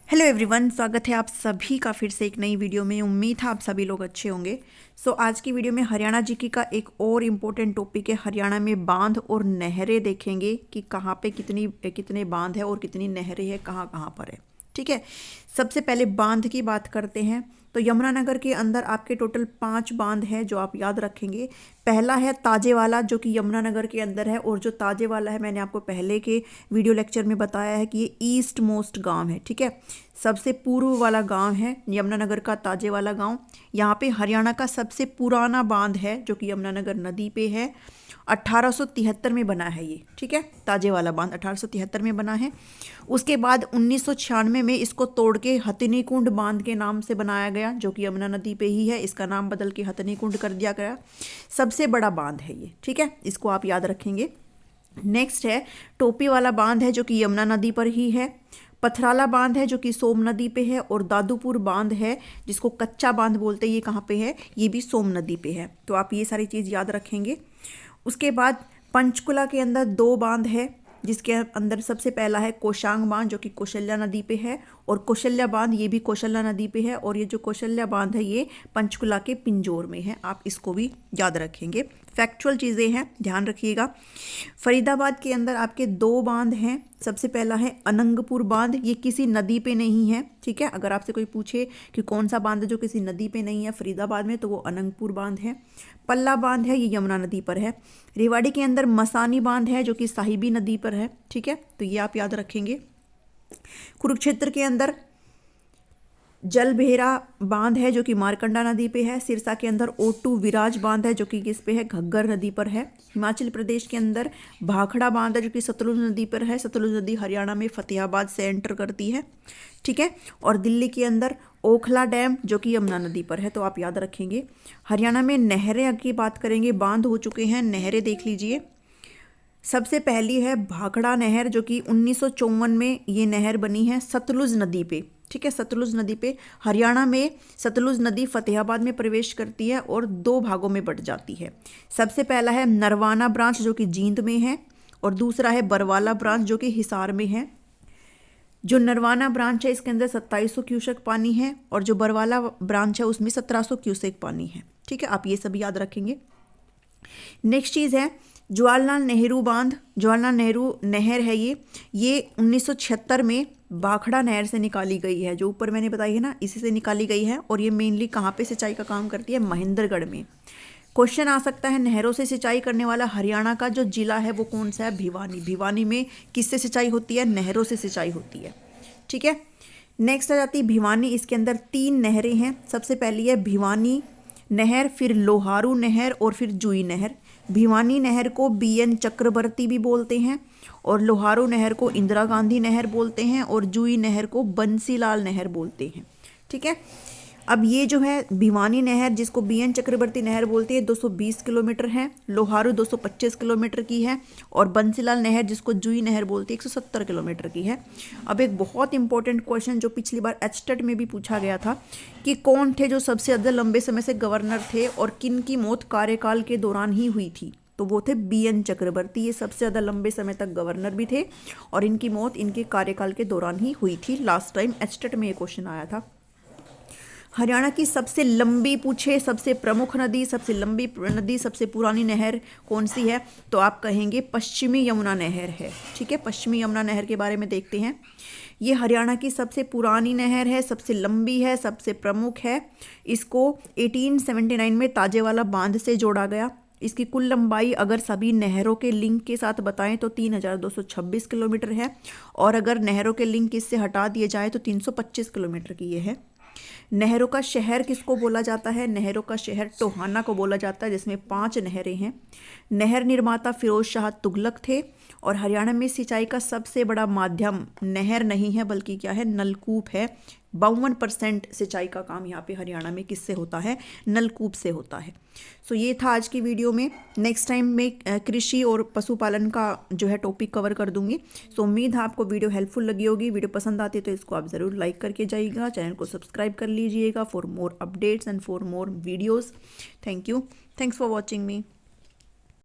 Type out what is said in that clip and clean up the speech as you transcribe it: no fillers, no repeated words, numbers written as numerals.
Hello everyone, स्वागत है आप सभी का फिर से एक नई वीडियो में। उम्मीद है आप सभी लोग अच्छे होंगे। आज की वीडियो में हरियाणा जीके का एक और इम्पोर्टेंट टॉपिक है। हरियाणा में बांध और नहरें देखेंगे कि कहाँ पे कितने बांध है और कितनी नहरें हैं, कहाँ कहाँ पर है। ठीक है, सबसे पहले बांध की बात करते हैं। तो यमुनानगर के अंदर आपके टोटल 5 बांध है जो आप याद रखेंगे। पहला है ताजेवाला जो कि यमुनानगर के अंदर है, और जो ताजेवाला है मैंने आपको पहले के वीडियो लेक्चर में बताया है कि ये ईस्ट मोस्ट गांव है। ठीक है, सबसे पूर्व वाला गांव है यमुनानगर का ताजेवाला गांव। यहाँ पे हरियाणा का सबसे पुराना बांध है जो कि यमुनानगर नदी पे है। 1873 में बना है ये। ठीक है, ताजेवाला बांध 1873 में बना है। उसके बाद 1996 में इसको तोड़ के हथिनी कुंड बांध के नाम से बनाया गया जो कि यमुना नदी पे ही है। इसका नाम बदल के हथिनी कुंड कर दिया गया। सबसे बड़ा बांध है ये। ठीक है, इसको आप याद रखेंगे। नेक्स्ट है टोपी वाला बांध है जो कि यमुना नदी पर ही है। पथराला बांध है जो कि सोम नदी पे है। और दादूपुर बांध है जिसको कच्चा बांध बोलते हैं, ये कहाँ पे है? ये भी सोम नदी पे है। तो आप ये सारी चीज़ याद रखेंगे। उसके बाद पंचकुला के अंदर 2 बांध है जिसके अंदर सबसे पहला है कोशांग बांध जो कि कौशल्या नदी पे है, और कौशल्या बांध ये भी कौशल्या नदी पे है। और ये जो कौशल्या बांध है ये पंचकुला के पिंजौर में है। आप इसको भी याद रखेंगे, फैक्चुअल चीज़ें हैं, ध्यान रखिएगा। फरीदाबाद के अंदर आपके 2 बांध हैं। सबसे पहला है अनंगपुर बांध, ये किसी नदी पे नहीं है। ठीक है, अगर आपसे कोई पूछे कि कौन सा बांध है जो किसी नदी पे नहीं है फरीदाबाद में, तो वो अनंगपुर बांध है। पल्ला बांध है, ये यमुना नदी पर है। रेवाड़ी के अंदर मसानी बांध है जो कि साहिबी नदी पर है। ठीक है, तो ये आप याद रखेंगे। कुरुक्षेत्र के अंदर जलभेरा बांध है जो कि मारकंडा नदी पे है। सिरसा के अंदर ओटू विराज बांध है जो कि किस पे है? घग्गर नदी पर है। हिमाचल प्रदेश के अंदर भाखड़ा बांध है जो कि सतलुज नदी पर है। सतलुज नदी हरियाणा में फतेहाबाद से एंटर करती है। ठीक है, और दिल्ली के अंदर ओखला डैम जो कि यमुना नदी पर है। तो आप याद रखेंगे। हरियाणा में नहरें की बात करेंगे, बांध हो चुके हैं, नहरें देख लीजिए। सबसे पहली है भाखड़ा नहर जो कि 1954 में ये नहर बनी है सतलुज नदी पे। ठीक है, सतलुज नदी पे हरियाणा में सतलुज नदी फतेहाबाद में प्रवेश करती है और 2 भागों में बट जाती है। सबसे पहला है नरवाना ब्रांच जो कि जींद में है, और दूसरा है बरवाला ब्रांच जो कि हिसार में है। जो नरवाना ब्रांच है इसके अंदर 2700 क्यूसेक पानी है, और जो बरवाला ब्रांच है उसमें 1700 क्यूसेक पानी है। ठीक है, आप ये सब याद रखेंगे। नेक्स्ट चीज़ है जवाहरलाल नेहरू बांध। जवाहरलाल नेहरू नहर है ये 1976 में भाखड़ा नहर से निकाली गई है, जो ऊपर मैंने बताई है ना, इसी से निकाली गई है। और ये मेनली कहाँ पे सिंचाई का काम करती है? महेंद्रगढ़ में। क्वेश्चन आ सकता है नहरों से सिंचाई करने वाला हरियाणा का जो जिला है वो कौन सा है? भिवानी। भिवानी में किससे सिंचाई होती है? नहरों से सिंचाई होती है। ठीक है, नेक्स्ट आ जाती है भिवानी। इसके अंदर 3 नहरें हैं। सबसे पहली है भिवानी नहर, फिर लोहारू नहर और फिर जुई नहर। भिवानी नहर को BN चक्रवर्ती भी बोलते हैं, और लोहारू नहर को इंदिरा गांधी नहर बोलते हैं, और जुई नहर को बंसीलाल नहर बोलते हैं। ठीक है, अब ये जो है भिवानी नहर जिसको BN चक्रवर्ती नहर बोलते हैं 220 किलोमीटर है। लोहारू 225 किलोमीटर की है, और बंसीलाल नहर जिसको जुई नहर बोलते हैं 170 किलोमीटर की है। अब एक बहुत इंपॉर्टेंट क्वेश्चन जो पिछली बार एचटेट में भी पूछा गया था कि कौन थे जो सबसे ज़्यादा लंबे समय से गवर्नर थे और किन की मौत कार्यकाल के दौरान ही हुई थी? तो वो थे BN चक्रवर्ती। ये सबसे ज़्यादा लंबे समय तक गवर्नर भी थे और इनकी मौत इनके कार्यकाल के दौरान ही हुई थी। लास्ट टाइम एचटेट में ये क्वेश्चन आया था। हरियाणा की सबसे लंबी पूछे, सबसे प्रमुख नदी, सबसे लंबी नदी, सबसे पुरानी नहर कौन सी है? तो आप कहेंगे पश्चिमी यमुना नहर है। ठीक है, पश्चिमी यमुना नहर के बारे में देखते हैं। ये हरियाणा की सबसे पुरानी नहर है, सबसे लंबी है, सबसे प्रमुख है। इसको 1879 में ताजेवाला बांध से जोड़ा गया। इसकी कुल लंबाई अगर सभी नहरों के लिंक के साथ बताएं तो 3226 किलोमीटर है, और अगर नहरों के लिंक इससे हटा दिए जाए तो 325 किलोमीटर की ये है। नहरों का शहर किसको बोला जाता है? नहरों का शहर टोहाना को बोला जाता है, जिसमें 5 नहरें हैं। नहर निर्माता फिरोज शाह तुगलक थे, और हरियाणा में सिंचाई का सबसे बड़ा माध्यम नहर नहीं है बल्कि क्या है? नलकूप है। 52% सिंचाई का काम यहाँ पे हरियाणा में किससे होता है? नलकूप से होता है। ये था आज की वीडियो में। नेक्स्ट टाइम मैं कृषि और पशुपालन का जो है टॉपिक कवर कर दूंगी। उम्मीद है आपको वीडियो हेल्पफुल लगी होगी। वीडियो पसंद आती है तो इसको आप ज़रूर लाइक करके जाइएगा, चैनल को सब्सक्राइब कर लीजिएगा for more updates and for more videos. Thank you, thanks for watching me.